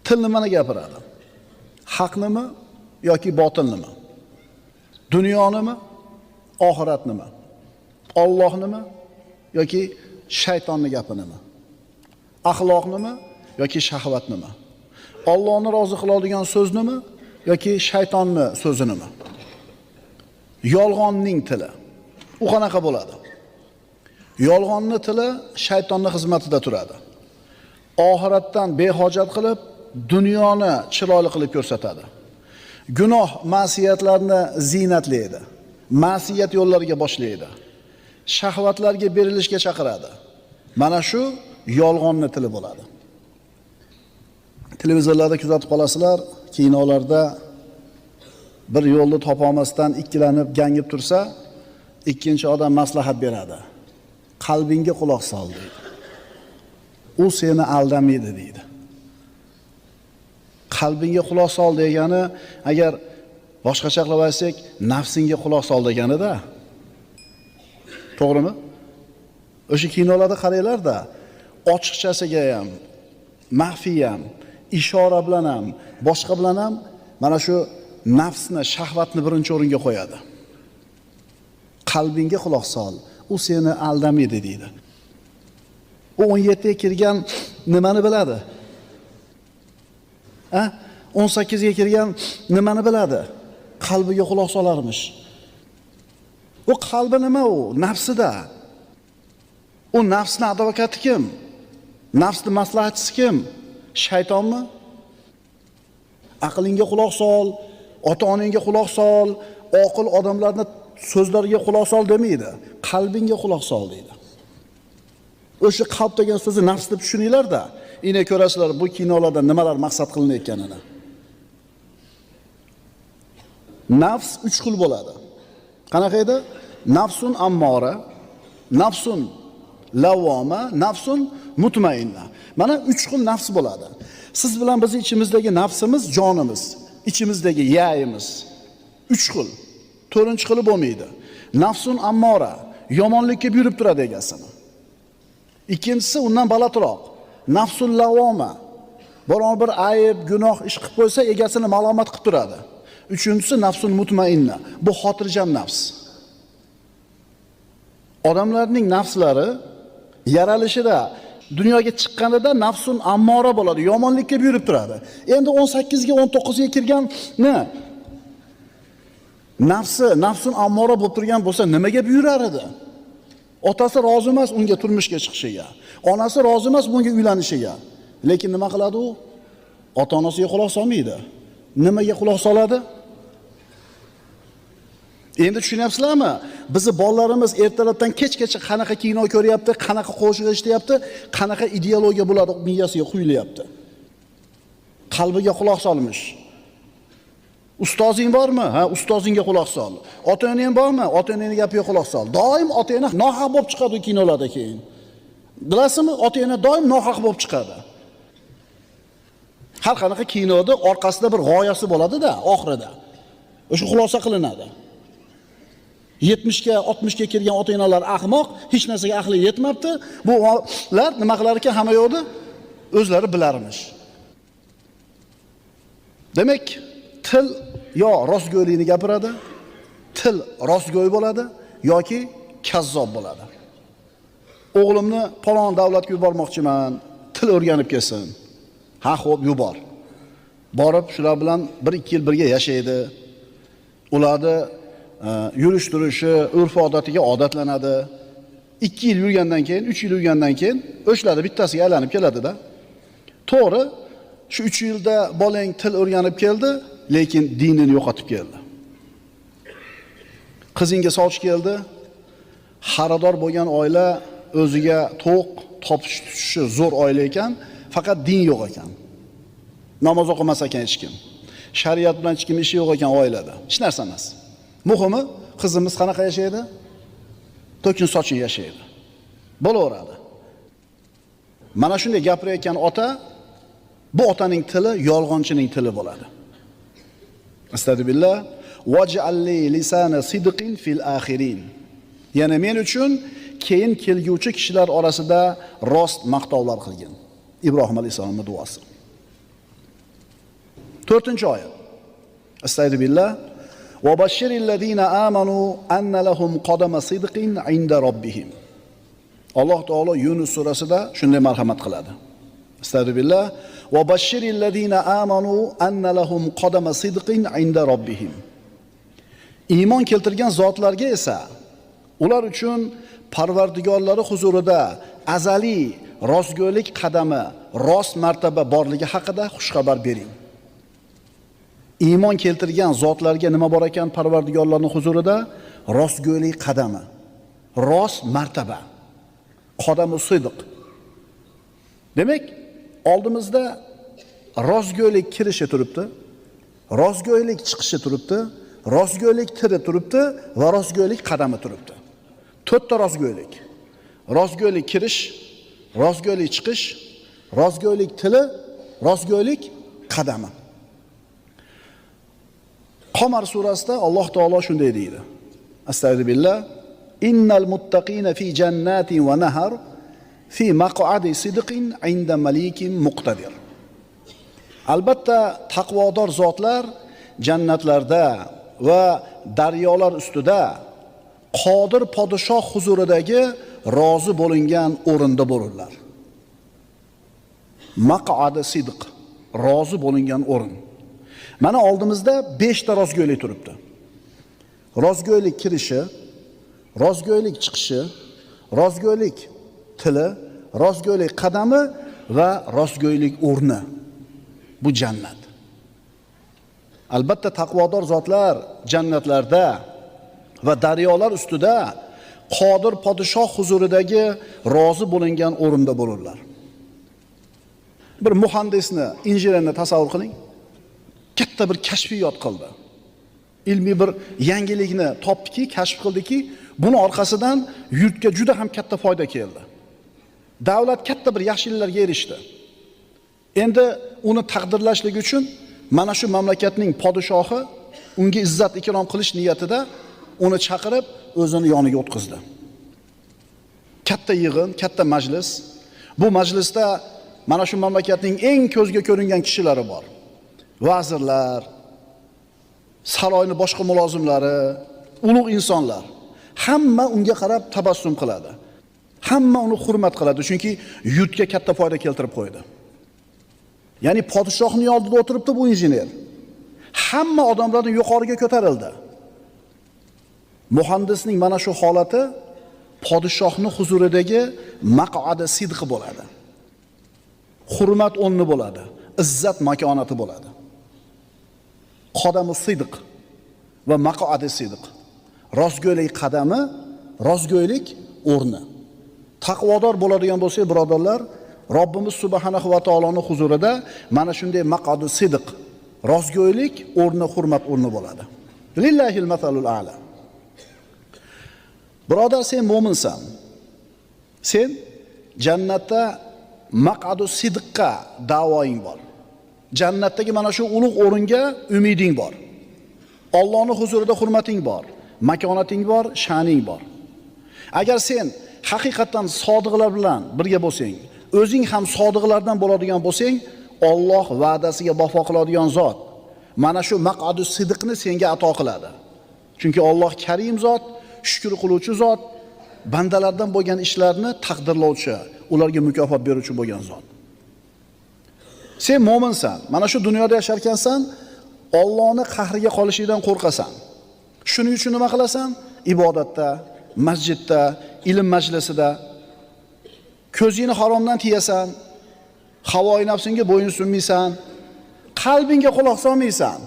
Til nimani gapiradi? Haqnimi yoki botilnimi? Dunyonimi, oxiratnimi? Allohnimi yoki shaytonning gapinimi? Axloqnimi yoki shahvatnimi? Allohni rozi qiladigan so'znimi yoki shaytonning so'zinimi? Yolg'onning tili. U qanaqa bo'ladi? Yolg'onning tili shaytonning xizmatida turadi. Oxiratdan behojat qilib, dunyoni chiroyli qilib ko'rsatadi. Gunoh, ma'siyatlarni ziynatlaydi. Ma'siyat yo'llariga boshlaydi. Shahvatlarga berilishga chaqiradi. Mana shu yolg'onning tili bo'ladi. Televizorlarda kuzatib qolasizlar, kinolarda bir yo'lni topa olmasdan ikkilanib, gangib tursa, ikkinchi odam maslahat beradi. Qalbingga quloq sol deydi. U seni aldamaydi deydi. Qalbingga quloq sol degani, agar boshqacha qilib aytsak, nafsingga quloq sol deganida. To'g'rimi? O'sha kinolarda qaranglar-da, ochiqchasiga ham, maxfiy ham, ishora bilan ham, boshqa bilan ham mana shu nafsni, shahvatni birinchi o'ringa qo'yadi. Qalbingga quloq sol, u seni aldamaydi deydi. U 17 ga kirgan nimani biladi? 18 ga kirgan nimani biladi? Qalbiga quloq solarmish. U qalbi nima u? Nafsida. U nafsning advokati kim? Nafsning maslahatchisi kim? Shaytonmi? Aqlingga quloq sol, ota-onangga quloq sol, oqil odamlarning so'zlariga quloq sol demaydi. Qalbingga quloq sol deydi. O'sha qalb degan so'zni nafs deb tushuninglar-da. Ine ko'rasizlar bu kinolarda nimalar maqsad qilinayotganini. Nafs 3 xil bo'ladi. Qanaqa edi? Nafsun ammora, nafsun lavvoma, nafsun mutmainna. Mana 3 xil nafs bo'ladi. Siz bilan biz ichimizdagi nafsimiz, jonimiz, ichimizdagi yayimiz 3 xil. 4-xili bo'lmaydi. Nafsun ammora, yomonlikka buyurib turadi egasini. Ikkinchisi undan balandroq. Nafsul lavvoma, biron bir ayb, gunoh ish qilib qo'ysa, egasini malomat qilib turadi. Uchinchisi nafsun mutmainna. Bu xotirjam nafs. Odamlarning nafslari yaralishida, dunyoga chiqqanida nafsun ammora bo'ladi, yomonlikka buyurib turadi. Endi 18 ga 19 ga kirganni nafsun ammora bo'lib turgan bo'lsa, nimaga buyurar edi? Otasi rozi emas unga turmushga chiqishiga. Onasi rozi emas bunga uylanishiga. Lekin nima qiladi u? Ota-onasiga quloq solmaydi. Nimaga quloq soladi? Endi tushunyapsizlarmi? Bizi bolalarimiz ertalabdan kechgacha qanaqa kino ko'ryapti, qanaqa qo'shiq eshityapti, qanaqa ideologiya bo'ladi miyasiga quyilyapti. Qalbiga quloq solmish. Ustozing bormi? Ha, ustozingga quloq sol. Ota-onang bormi? Ota-onangning gapiga quloq sol. Doim ota-ona nohaq bo'lib chiqadi kinolarda keyin. Bilasizmi? Ota-ona doim nohaq bo'lib chiqadi. Har qanaqa kinoda orqasida bir g'oyasi bo'ladi-da, oxirida. O'sha xulosa qilinadi. 70 ga, 60 ga kirgan ota-onalar ahmoq, hech narsaga aqli yetmabdi. Bular nima qilar ekan hamma yo'qda? O'zlari bilarmish. Demak, til yo rostgo'ylikni gapiradi, til rostgo'y bo'ladi yoki kazzob bo'ladi. O'g'limni falon davlatga yubormoqchiman, til o'rganib kelsin. Ha, xo'p, yubor. Borib shular bilan 1-2 yil birga yashaydi. Ularni yurish turishi, urf-odatiga odatlanadi. 2 yil yurgandan keyin, 3 yil yurgandan keyin o'shlarni bittasiga aylanib keladi-da. To'g'ri, shu 3 yilda bolang til o'rganib keldi, lekin dinini yo'qotib keldi. Qizingga soch keldi, xaridor bo'lgan oila o'ziga to'q, topishi zo'r oila ekan, faqat din yo'q ekan. Namoz o'qimas ekan hech kim. Shariat bilan hech kim ishi yo'q ekan oilada. Hech narsa emas. Muhimi, qizimiz qanaqa yashaydi? To'kin sochin yashaydi. Bo'laveradi. Mana shunday gapirayotgan ota, bu otaning tili yolg'onchining tili bo'ladi. Astagfirullah. Waj'alli lisana sidqin fil akhirin. Yana men uchun keyin kelguvchi kishilar orasida rost maqtovlar qilgin. Ibrohim alayhisolamning duosi. 4-oyat. Astagfirullah. Va bashirillazina amanu anna lahum qadama sidqin inda robbihim. Alloh taolo Yunus surasida shunday marhamat qiladi. Astagfirullah. Va bashirillazina amanu anna lahum qadama sidqin inda robbihim. Iymon keltirgan zotlarga esa ular uchun Parvardigorlari huzurida azaliy rostgo'ylik qadami, rost martaba borligi haqida xushxabar bering. Iymon keltirgan zotlarga nima bor ekan Parvardigorlarning huzurida? Rostgo'ylik qadami, rost martaba, qodamu sidq. Demak, oldimizda rostgo'ylik kirishi turibdi, rostgo'ylik chiqishi turibdi, rostgo'ylik tiri turibdi va rostgo'ylik qadami turibdi. 4 ta rostgo'ylik. Rostgo'ylik kirish, rostgo'ylik chiqish, rostgo'ylik tili, rostgo'ylik qadami. Qamar surasida Alloh taolo shunday deydi. Astagfirullah. Innal muttaqina fi jannatin va nahar fi maq'adi sidqin 'inda malikin muqtadir. Albatta taqvodor zotlar jannatlarda va daryolar ustida qodir podshoh huzuridagi rozi bo'lingan o'rinda bo'lurlar. Maq'adi sidq, rozi bo'lingan o'rin. Mana oldimizda 5 ta rostgo'ylik turibdi. Rostgo'ylik kirishi, rostgo'ylik chiqishi, rostgo'ylik tili, rostgo'ylik qadami va rostgo'ylik o'rni. Bu jannat. Albatta taqvodor zotlar jannatlarda va daryolar ustida qodir podshoh huzuridagi rozi bo'lingan o'rinda bo'lurlar. Bir muhandisni, injenerni tasavvur qiling. Katta bir kashfiyot qildi. Ilmiy bir yangilikni topdiki, kashf qildiki, buni orqasidan yurtga juda ham katta foyda keldi. Davlat katta bir yaxshiliklarga erishdi. Endi uni taqdirlashlik uchun mana shu mamlakatning podshohi unga izzat ikrom qilish niyatida uni chaqirib o'zini yoniga o'tkazdi. Katta yig'in, katta majlis. Bu majlisda mana shu mamlakatning eng ko'zga ko'ringan kishilari bor. Vazirlar, saroyning boshqa mulozimlari, ulug' insonlar. Hamma unga qarab tabassum qiladi. Hamma uni hurmat qiladi, chunki yurtga katta foyda keltirib qo'ydi. Ya'ni podshohning oldida o'tiribdi bu injener. Hamma odamlarning yuqoriga ko'tarildi. Muhandisning mana shu holati podshohning huzuridagi maq'adi sidqi bo'ladi. Hurmat o'rni bo'ladi, izzat makonati bo'ladi. Qodamu sidq va maq'adi sidq. Rostgo'ylik qadami, rostgo'ylik o'rni. Taqvodor bo'ladigan bo'lsak, birodarlar, Robbimiz subhanahu va taoloning huzurida mana shunday maq'adu sidq, rostgo'ylik o'rni, hurmat o'rni bo'ladi. Lillahil masalul a'la. Birodar, sen mo'minsan. Sen jannatda maq'adu sidqqa da'voing bor. Jannatdagi mana shu ulug' o'ringa umiding bor. Allohning huzurida hurmating bor, makonating bor, sha'ning bor. Agar sen haqiqatan sodiqlar bilan birga bo'lsang, o'zing ham sodiqlardan bo'ladigan bo'lsang, Alloh va'dasiga vafo qiladigan zot mana shu maq'adu sidqni senga ato qiladi. Chunki Alloh karim zot, shukr qiluvchi zot, bandalardan bo'lgan ishlarni taqdirlovchi, ularga mukofot beruvchi bo'lgan zot. Sen mo'minsan, mana shu dunyoda yashar ekansan, Allohning qahriga qolishidan qo'rqasan. Shuning uchun nima qilasan? Ibodatda, masjidda, ilm majlisida ko'zingni haromdan tiyasan, havoyi nafsingga bo'yin sunmaysan, qalbingga quloq solmaysan.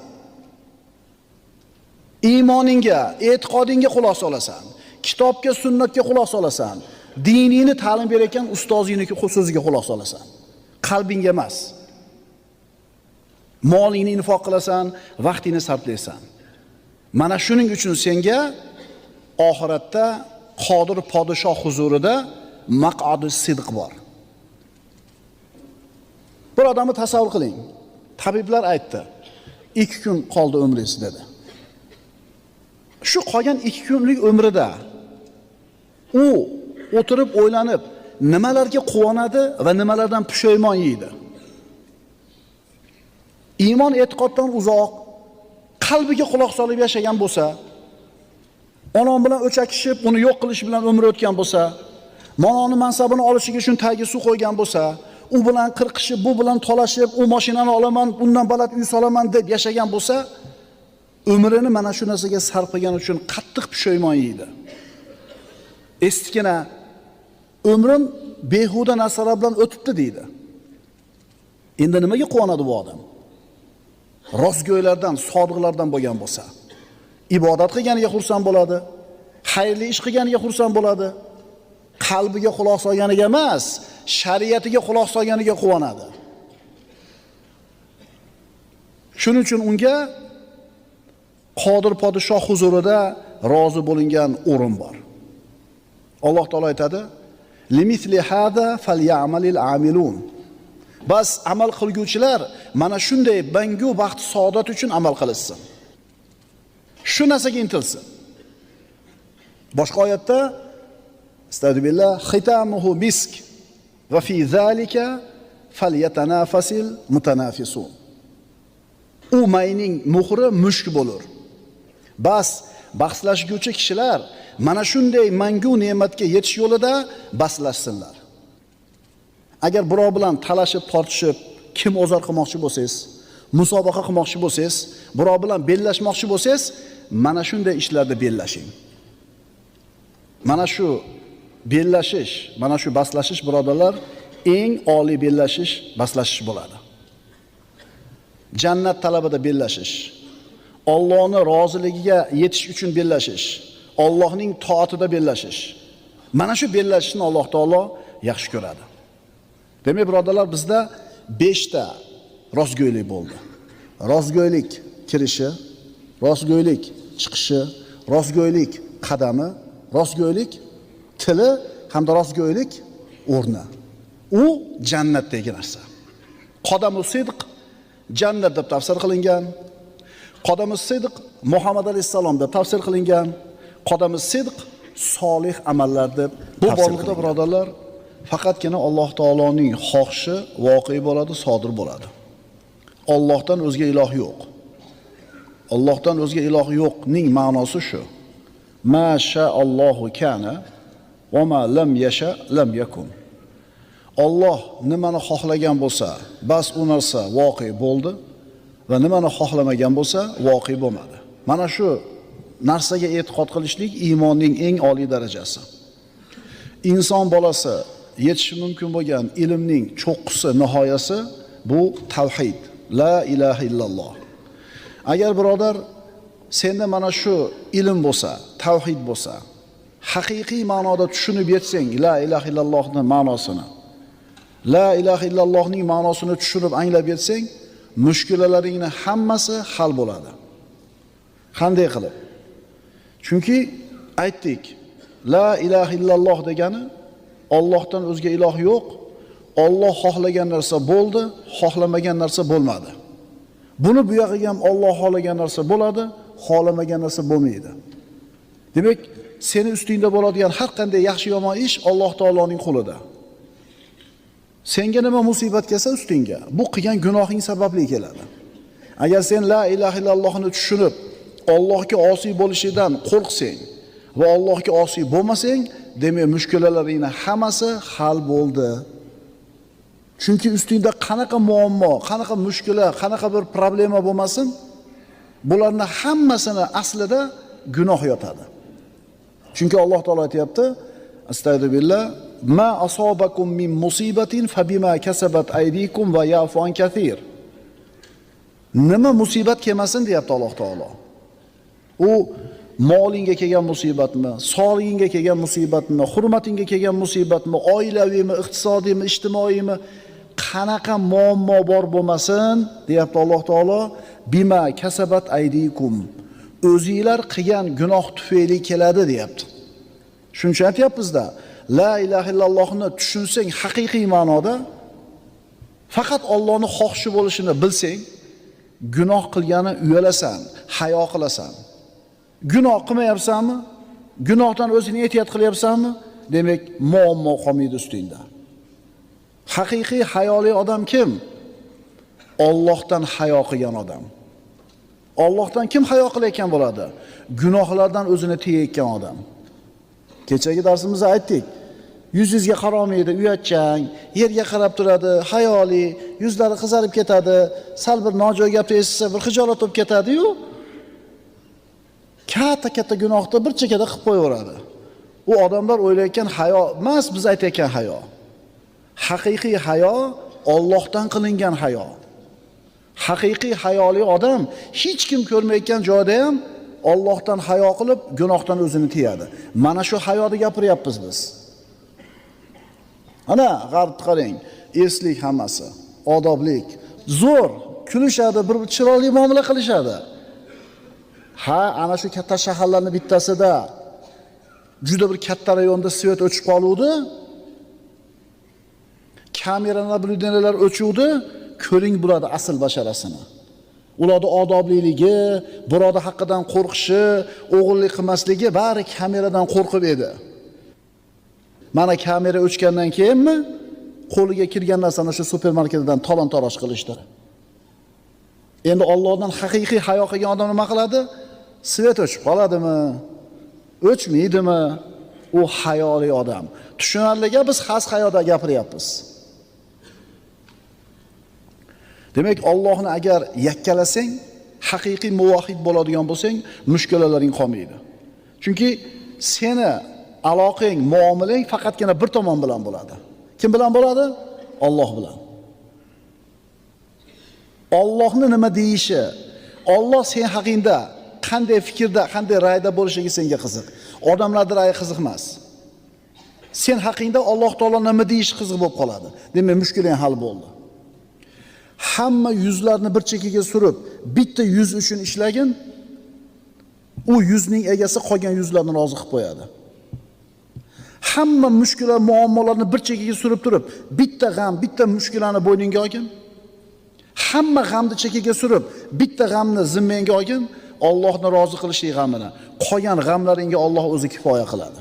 Iymoningga, e'tiqodingga quloq solasan, kitobga, sunnatga quloq solasan, diningni ta'lim berayotgan ustozingniki so'ziga quloq solasan. Qalbingga emas. Molingni infoq qilasan, vaqtingni sarflaysan. Mana shuning uchun senga oxiratda qodir podshoh huzurida maq'adu sidq bor. Bir odamni tasavvur qiling. Tabiblar aytdi, 2 kun qoldi umringiz dedi. Shu qolgan 2 kunlik umrida u o'tirib o'ylanib, nimalarga quvonadi va nimalardan pushaymon yeydi. iymon e'tiqoddan uzoq, qalbiga quloq solib yashagan bo'lsa, onon bilan o'chakishib, uni yo'q qilish bilan umr o'tgan bo'lsa, mononi mansabini olishiga shun tagiga suv qo'ygan bo'lsa, u bilan qirqishib, bu bilan talashib, u mashinani olaman, bundan baland uy solaman deb yashagan bo'lsa, umrini mana shu narsaga sarf qilgani uchun qattiq pushaymon yeydi. Estikina umrim behuda narsalar bilan o'tibdi deydi. Endi nimaga quvonadi bu odam? Rostgo'ylardan, sodiqlardan bo'lgan bo'lsa, ibodat qilganiga xursand bo'ladi, xayrli ish qilganiga xursand bo'ladi. Qalbiga quloq solganiga emas, shariatiga quloq solganiga quvonadi. Shuning uchun unga Qodir podshoh huzurida rozi bo'lingan o'rin bor. Alloh taolo aytadi: "Limithli hada falyamalil amilun." Bas amal qilguvchilar mana shunday bangu baxt saodat uchun amal qilsin. Shu narsaga intilsin. Boshqa oyatda Astagfirullah, xitamuhu misk va fi zalika falyatanafasil mutanafisun. U mayning muhri mushk bo'lur. Bas bahslashuvchi kishilar mana shunday mangu ne'matga yetish yo'lida baslashsinlar. Agar birov bilan talashib, tortishib, kim o'zar qilmoqchi bo'lsangiz, musobaqa qilmoqchi bo'lsangiz, birov bilan bellashmoqchi bo'lsangiz, mana shunday ishlarda bellashing. Mana shu bellashish, mana shu baslashish birodarlar, eng oliy bellashish, baslashish bo'ladi. Jannat talabida bellashish, Allohning roziligiga yetish uchun bellashish, Allohning toatida bellashish. Mana shu bellashishni Alloh taolo yaxshi ko'radi. Demak, birodarlar, bizda 5 ta rostgo'ylik bo'ldi. Rostgo'ylik kirishi, rostgo'ylik chiqishi, rostgo'ylik qadami, rostgo'ylik tili hamda rostgo'ylik o'rni. U jannatdagi narsa. Qodamu sidq jannat deb tafsir qilingan. Qodamu sidq Muhammad alayhisalom deb tafsir qilingan. Qodamu sidq solih amallar deb bu borliqda birodarlar faqatgina Alloh taoloning xohishi voqea bo'ladi, sodir bo'ladi. Allohdan o'zga iloh yo'q. Allohdan o'zga iloh yo'qning ma'nosi shu. Ma sha'allohu kana va ma lam yasha lam yakun. Alloh nimani xohlagan bo'lsa, bas u narsa voqea bo'ldi va nimani xohlamagan bo'lsa, voqea bo'lmadi. Mana shu narsaga e'tiqod qilishlik iymonning eng oliy darajasi. Inson bolasi yetishi mumkin bo'lgan ilmning cho'qqisi, nihoyasi bu tavhid, la ilaha illalloh. Agar birodar senda mana shu ilm bo'lsa, tavhid bo'lsa, haqiqiy ma'noda tushunib yetsang la ilaha illallohning ma'nosini, la ilaha illallohning ma'nosini tushunib anglab yetsang, mushkulalaringning hammasi hal bo'ladi. Qanday qilib? Chunki aytdik, la ilaha illalloh degani Allohdan o'zga iloh yo'q. Alloh xohlagan narsa bo'ldi, xohlamagan narsa bo'lmadi. Buni bu yog'iga ham Alloh xohlagan narsa bo'ladi, xohlamagan narsa bo'lmaydi. Demak, seni ustingda bo'ladigan har qanday yaxshi yomon ish Alloh taoloning qo'lida. Senga nima musibat kelsa ustingga, bu qilgan gunohing sababli keladi. Agar sen la ilaha illallohni tushunib, Allohga osiy bo'lishidan qo'rqsang va Allohga osiy bo'lmasang, demak mushkulalaringning hammasi hal bo'ldi. Chunki ustingda qanaqa muammo, qanaqa mushkula, qanaqa bir problema bo'lmasin, bularning hammasini aslida gunoh yotadi. Chunki Alloh taolo aytayapti: Astagfirullah, ma asobakum min musibatin fabima kasabat aydikum va ya'fu an kathir. Nima musibat kelmasin deyapti Alloh taolo. U molingga kelgan musibatmi, sog'lig'ingga kelgan musibatmi, hurmatingga kelgan musibatmi, oilaviymi, iqtisodiymi, ijtimoiymi, qanaqa muammo bor bo'lmasin, deyapti Alloh taolo, bima kasabat aydikum. O'zingizlar qilgan gunoh tufayli keladi deyapti. Shuncha aytyapmiz-da, la ilaha illallohni tushunsang haqiqiy ma'noda, faqat Allohning xohishi bo'lishini bilsang, gunoh qilgani uyalasan, hayo qilasan. Gunoh qilmayapsanmi? Gunohdan o'zingni ehtiyot qilyapsanmi? Demak, muammo qolmaydi ustingda. Haqiqiy hayoli odam kim? Allohdan hayo qilgan odam. Allohdan kim hayo qilayotgan bo'ladi? Gunohlardan o'zini tiyayotgan odam. Kechagi darsimizda aytdik. Yuzga qaramaydi, uyatchang, yerga qarab turadi, hayoli, yuzlari qizarib ketadi, sal bir nojo'ya gapni eshitsa bir xijolat bo'lib ketadi-yu, katta gunohni bir chekada qilib qo'yaveradi. U odamlar o'ylayotgan hayo emas, biz aytayotgan hayo. Haqiqiy hayo Allohdan qilingan hayo. Haqiqiy hayoli odam hech kim ko'rmayotgan joyda ham Allohdan hayo qilib, gunohdan o'zini tiyadi. Mana shu hayoni gapiryapmiz biz. Ana g'arbni qarang, eslik hammasi, odoblik, zo'r, kulishadi, bir chiroyli muomala qilishadi. Ha, ana shu katta shaharlarning bittasida juda bir katta rayonda svet o'chib qoluvdi. Kamera nablideniylar o'chuvdi, ko'ring bo'ladi asl basharasini. Ularning odobliligi, birodar haqqidan qo'rqishi, o'g'illik qilmasligi bari kameradan qo'rqib edi. Mana kamera o'chgandan keyinmi qo'liga kirgan narsani shu supermarketdan talon-taroj qilishdi. Endi Allohdan haqiqiy hayo qilgan odam nima qiladi? Svet o'chib qoladimi? O'chmaydimi? U hayoli odam. Tushunarliga biz xas hayoda gapiryapmiz. Demak, Allohni agar yakkalasang, haqiqiy muvahhid bo'ladigan bo'lsang, mushkulalaring qolmaydi. Chunki seni aloqang, muomalang faqatgina bir tomon bilan bo'ladi. Kim bilan bo'ladi? Alloh bilan. Allohni nima deyishi, Alloh sen haqingda qanday fikrda, qanday ra'yda bo'lishiga senga qiziq. Odamlarning ra'yi qiziq emas. Sen haqingda Alloh taolo nima deyishi qiziq bo'lib qoladi. Demak, mushkulang hal bo'ldi. Hamma yuzlarni bir chekkaga surib, bitta yuz uchun ishlagin, u yuzning egasi qolgan yuzlarni rozi qilib qo'yadi. Hamma mushkula, muammolarni bir chekkaga surib turib, bitta g'am, bitta mushkulani bo'yningga olgin. Hamma g'amni chekkaga surib, bitta g'amni zimmangga olgin, Allohni rozi qilishlik g'amini. Qolgan g'amlaringga Alloh o'zi kifoya qiladi.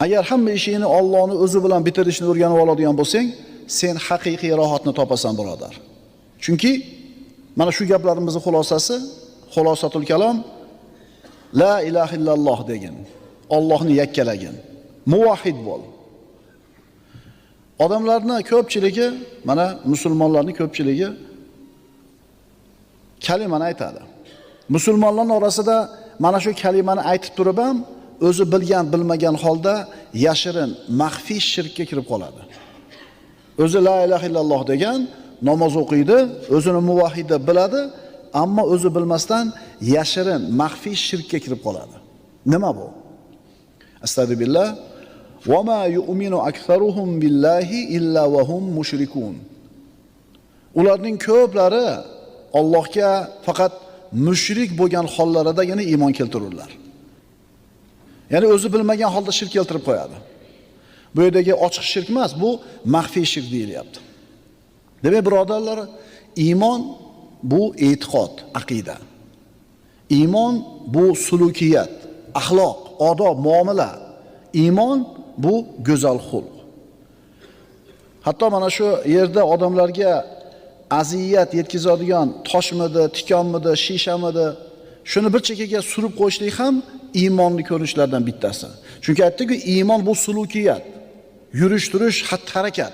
Agar hamma ishingni Allohni o'zi bilan bitirishni o'rganib oladigan bo'lsang, sen haqiqiy rohatni topasan, birodar. Chunki mana shu gaplarimizning xulosasi, xulosatul kalom, la ilaha illalloh degin. Allohni yakkalagin. Muvahhid bo'l. Odamlarning ko'pchiligi, mana musulmonlarning ko'pchiligi kalimani aytadi. Musulmonlarning orasida mana shu kalimani aytib turib ham o'zi bilgan, bilmagan holda yashirin, maxfiy shirkka kirib qoladi. O'zi la ilaha illalloh degan, namoz o'qiydi, o'zini muvahhid deb biladi, ammo o'zi bilmasdan yashirin, maxfiy shirkka kirib qoladi. Nima bu? Astagfirullah. Va ma yu'minu aktharuhum billahi illa wa hum mushrikun. Ularning ko'plari Allohga faqat mushrik bo'lgan hollaridagina iymon keltirurlar. Ya'ni o'zi bilmagan holda shirk keltirib qo'yadi. Bu yerdagi ochiq shirk emas, bu maxfiy shirk deyilyapti. Demak, birodarlar, iymon bu e'tiqod, aqida. Iymon bu sulukiyat, axloq, odob, muomala. Iymon bu go'zal xulq. Hatto mana shu yerda odamlarga aziyat yetkazadigan toshmidi, tikonmidi, shishamidi, shuni bir chekkaga surib qo'yishlik ham iymonli ko'rinishlardan bittasi. Chunki aytdik-ku, iymon bu sulukiyat, yurish-turish, xatti-harakat.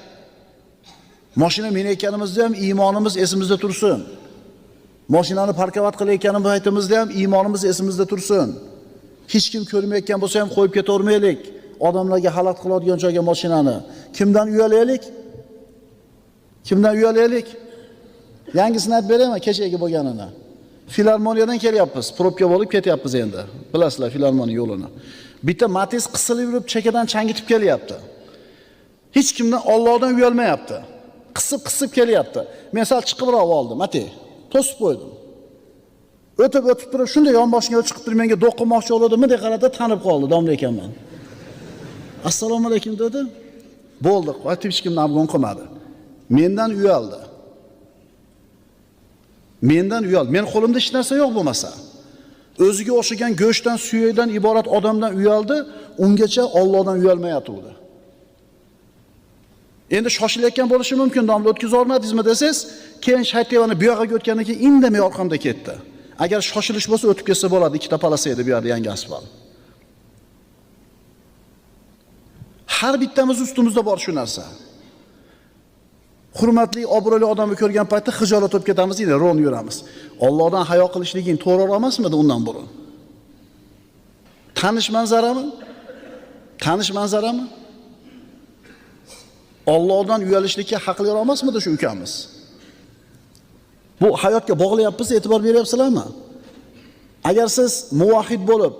Mashina minayotganimizda ham iymonimiz esimizda tursin. Mashinani parkovat qilayotganimiz aytimizda ham iymonimiz esimizda tursin. Hech kim ko'rmayotgan bo'lsa ham qo'yib ketavermaylik. Odamlarga xalaqit qiladigan joyga mashinani. Kimdan uyalaylik? Kimdan uyalaylik? Yangisini aytib beraymi, kechagi bo'lganini. Filarmoniyadan kelyapmiz, probka bo'lib ketyapmiz endi. Bilasizlar filarmoniya yo'lini. Bitta Matiz qisilib yurib, chekadan changitib kelyapti. Hech kimdan Allohdan uyalmayapti. Qisib kelyapti. Men sal chiqibroq oldim, Mati. To'sib qo'ydim. O'tib turib, shunday yonboshiga chiqib turib, menga do'qimoqchi bo'ldimi deb qaradi, tanib qoldi, domla ekanman. Assalomu alaykum dedi. Bo'ldi, hech kimni afg'on qilmadi. Mendan uyaldi. Men qo'limda hech narsa yo'q bo'lmasa. O'ziga o'xshagan go'shtdan, suyakdan iborat odamdan uyaldi, ungacha Allohdan uyalmayotdi. Endi shoshilayotgan bo'lishi mumkin, domla o'tkazib olmadingizmi desangiz, keyin shaytevani bu yoqqa o'tgandan keyin indamay orqamda ketdi. Agar shoshilish bo'lsa o'tib ketsa bo'ladi, ikkita polasa edi bu yerda yangi asfalt. Har bittamiz ustimizda bor shu narsa. Hurmatli, obro'li odamni ko'rgan paytda xijolat bo'lib ketamiz, endi ro'n yuramiz. Allohdan hayo qilishliging to'g'ri emasmidi undan burun? Tanish manzarami? Tanish manzarami? Allohdan uyalishlikka haqli emasmidi shu ukamiz? Bu hayotga bog'layapmiz, e'tibor beryapsizlarmi? Agar siz muvahhid bo'lib,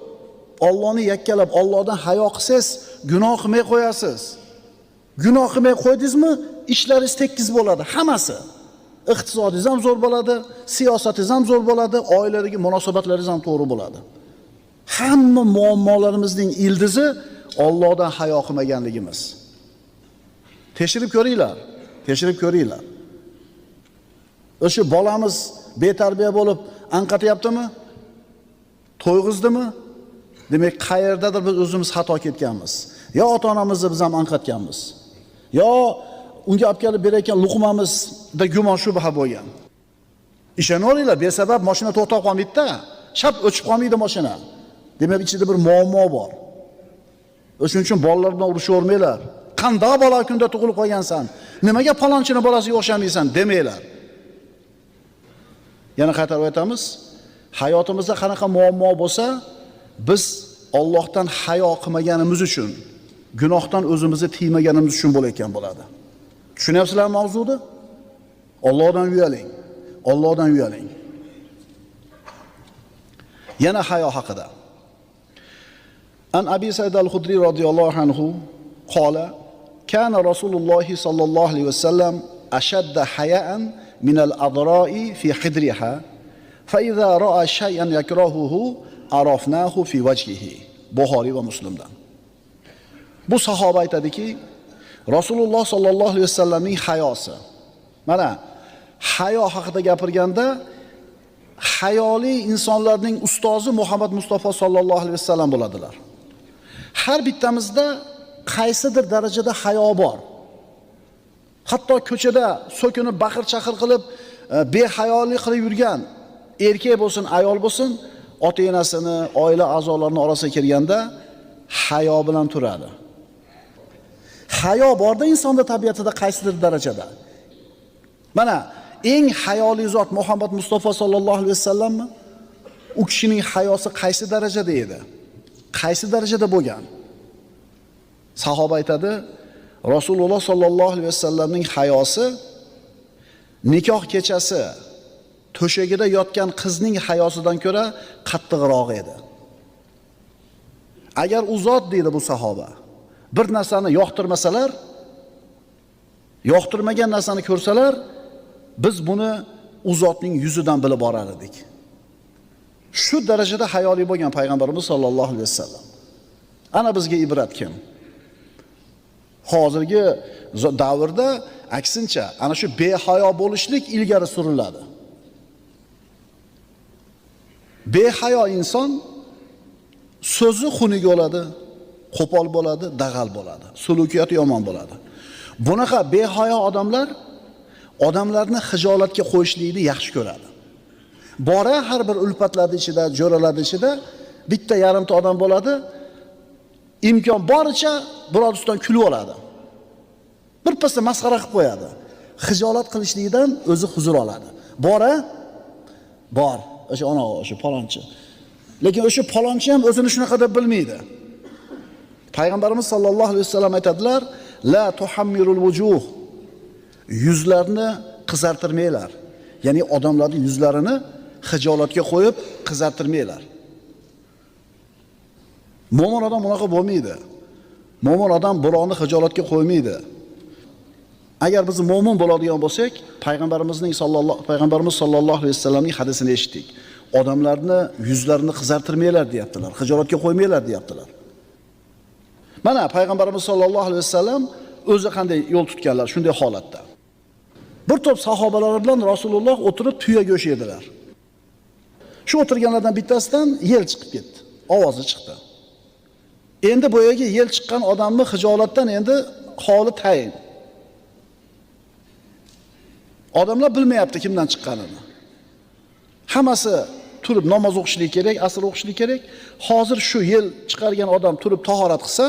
Allohni yakkalab, Allohdan hayo qilsangiz, gunoh qilmay qo'yasiz. Gunoh qilmay qo'ydingizmi, ishlaringiz tekis bo'ladi, hammasi. Iqtisodingiz ham zo'r bo'ladi, siyosatingiz ham zo'r bo'ladi, oiladagi munosabatlaringiz ham to'g'ri bo'ladi. Hamma muammolarimizning ildizi Allohdan hayo qilmaganligimiz. Tekshirib ko'ringlar, tekshirib ko'ringlar. O'sha bolamiz betarbiya bo'lib anqatyaptimi? To'yg'izdimi? Demak, qayerdadir biz o'zimiz xato ketganmiz. Yo ota-onamizni biz ham anqatganmiz. Yo unga olib kelib berayotgan luqmamizda gumon shubha bo'lgan. Ishonaveringlar, besabab mashina to'xtab qolmaydi-da, shap o'chib qolmaydi mashina. Demak, ichida bir muammo bor. O'shuning uchun bolalar bilan urushavermanglar. Qanday bola kunda tug'ilib qolgansan? Nimaga palonchining bolasiga o'xshamaysan demanglar. Yana qaytarib aytamiz, hayotimizda qanaqa muammo bo'lsa, biz Allohdan hayo qilmaganimiz uchun, gunohdan o'zimizni tiymaganimiz uchun bo'layotgan bo'ladi. Tushunyapsizlarmi mavzuni? Allohdan uyaling. Allohdan uyaling. Yana hayo haqida. An Abi Said al-Khudri radhiyallohu anhu qala kana Rasululloh sallallohu alayhi vasallam ashadda haya'an min al-adra'i fi hidriha fa idza ra'a shay'an yakrahuhu arafnahu fi wajhihi. Buxoriy va Muslimdan. Bu sahoba aytadiki, Rasululloh sallallohu alayhi vasallamning hayosi. Mana hayo haqida gapirganda hayoli insonlarning ustozi Muhammad Mustafa sallallohu alayhi vasallam bo'ladilar. Har bittamizda qaysidir darajada hayo bor. Hatto ko'chada so'kinib baqir-chaqir qilib, behayolik qilib yurgan erkak bo'lsin, ayol bo'lsin, ota-onasini, oila a'zolarini orasiga kirganda hayo bilan turadi. Hayo borda insonda tabiatida qaysidir darajada. Mana eng hayoli zot Muhammad Mustafa sallallohu alayhi vasallammi? U kishining hayosi qaysi darajada edi? Qaysi darajada bo'lgan? Sahoba aytadi, Rasululloh sallallohu alayhi vasallamning hayosi nikoh kechasi to'shagida yotgan qizning hayosidan ko'ra qattiqroq edi. Agar u zot deydi bu sahoba, bir narsani yoqtirmasalar, yoqtirmagan narsani ko'rsalar, biz buni u zotning yuzidan bilib borar edik. Shu darajada hayoli bo'lgan payg'ambarimiz sollallohu alayhi vasallam. Ana bizga ibrat kim? Hozirgi davrda aksincha ana shu behayo bo'lishlik ilgari suriladi. Behayo inson so'zi xunuk bo'ladi, qo'pol bo'ladi, dag'al bo'ladi, sulukiyati yomon bo'ladi. Bunaqa behayo odamlar odamlarni xijolatga qo'yishlikni yaxshi ko'radi. Bora har bir ulfatlarning ichida, jo'ralarning ichida bitta yarimta odam bo'ladi, imkon boricha birodusdan kulib oladi. Bir pasda masxara qilib qo'yadi. Xijolat qilishlikdan o'zi huzur oladi. Bora bor, o'sha palonchi. Lekin o'sha palonchi ham o'zini shunaqa deb bilmaydi. Payg'ambarimiz sollallohu alayhi vasallam aytadilar: "La tuhammirul wujuh." Yuzlarni qizartirmanglar. Ya'ni odamlarning yuzlarini xijolatga qo'yib qizartirmanglar. Mo'min odam bunaqa bo'lmaydi. Mo'min odam birovni xijolatga qo'ymaydi. Agar biz mo'min bo'ladigan bo'lsak, payg'ambarimiz sollallohu alayhi vasallamning hadisini eshitdik. Odamlarni yuzlarini qizartirmanglar deyaptilar, xijolatga qo'ymanglar deyaptilar. Mana payg'ambarimiz sollallohu alayhi vasallam o'zi qanday yo'l tutganlar shunday holatda. Bir to'p sahobalar bilan Rasululloh o'tirib tuya go'sht yedilar. Shu o'tirganlardan bittasidan yel chiqib ketdi. Ovozi chiqdi. Endi boyaga yel chiqqan odamni xijolatdan endi holi tayin. Odamlar bilmayapti kimdan chiqqanini. Hammasi turib namoz o'qishligi kerak, asr o'qishligi kerak. Hozir shu yil chiqargan odam turib tahorat qilsa,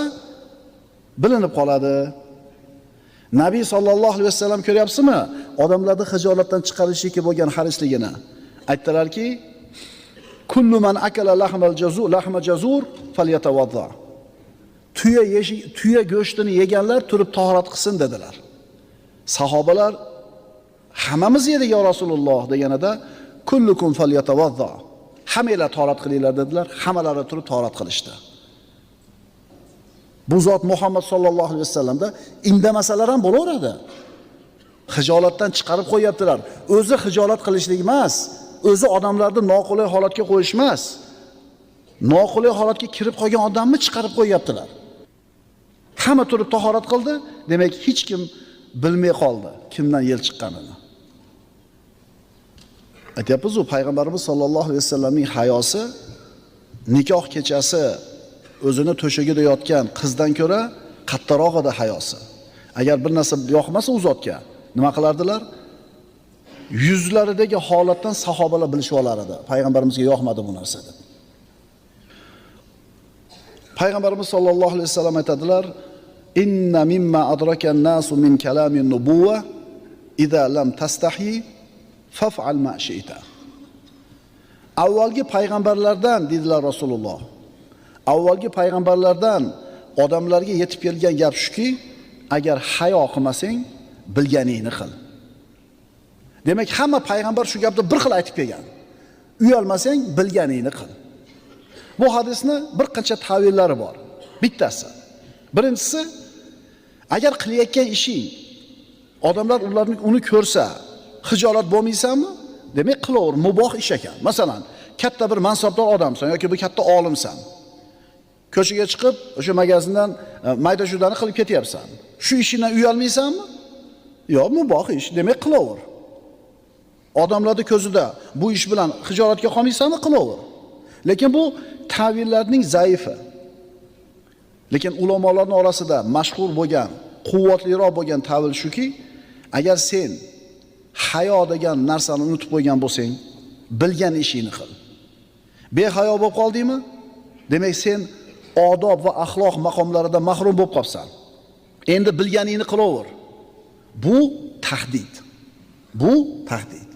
bilinib qoladi. Nabiy sallallohu alayhi vasallam ko'ryapsizmi? Odamlarni hijolatdan chiqarishga bo'lgan harisligini. Aytdilarki, kullu man akala lahma jazur falyatawadda. Tuya go'shtini yeganlar turib tahorat qilsin dedilar. Sahobalar hammamiz yedik ya Rasululloh deganida kullukum falyatawadda. Hammanglar tahorat qilinglar dedilar. Hammalari turib tahorat qilishdi. Bu zot Muhammad sallallohu alayhi vasallamda indamasalar ham bo'laveradi. Hijolatdan chiqarib qo'yaptilar. O'zi hijolat qilishlik emas, o'zi odamlarni noqulay holatga qo'yish emas. Noqulay holatga kirib qolgan odamni chiqarib qo'yaptilar. Hamma turib tahorat qildi, demak hech kim bilmay qoldi kimdan yel chiqqanini. Aytyapmiz-ku, payg'ambarimiz sollallohu alayhi vasallamning hayosi nikoh kechasi o'zini to'shagida yotgan qizdan ko'ra qattiqroq edi hayosi. Agar bir narsa yoqmasa u zotga nima qilardilar? Yuzlaridagi holatdan sahobalar bilishib olar edi. Payg'ambarimizga yoqmadi bu narsa deb. Payg'ambarimiz sollallohu alayhi vasallam aytadilar: "Inna mimma adraka an-nasu min kalamin nubuwwa idza lam tastahi faf'al ma shi'ta." Avvalgi payg'ambarlardan dedilar Rasululloh. Avvalgi payg'ambarlardan odamlarga yetib kelgan gap shuki, agar hayo qilmasang, bilganingni qil. Demak, hamma payg'ambar shu gapni bir xil aytib kelgan. Uyalmasang, bilganingni qil. Bu hadisni bir qancha ta'villari bor. Bittasi. Birinchisi, agar qilayotgan ishing odamlar uni ko'rsa, hijolat bo'lmaysanmi? Demak, qilaver, muboh ish ekan. Masalan, katta bir mansabdor odamsan yoki bir katta olimsan. Ko'chaga chiqib, o'sha magazindan mayda shudani qilib ketyapsan. Shu ishingdan uyalmaysanmi? Yo'q, muboh ish, demak qilaver. Odamlarning ko'zida bu ish bilan hijolatga qolmaysanmi? Qilaver. Lekin bu ta'villarning zaifi. Lekin ulamolarning orasida mashhur bo'lgan, quvvatliroq bo'lgan ta'vil shuki, agar sen hayo degan narsani unutib qo'ygan bo'lsang, bilgan ishingni qil. Behayo bo'lib qoldingmi? Demak, sen odob va axloq maqomlaridan mahrum bo'lib qolsan. Endi bilganingni qilaver. Bu tahdid. Bu tahdid.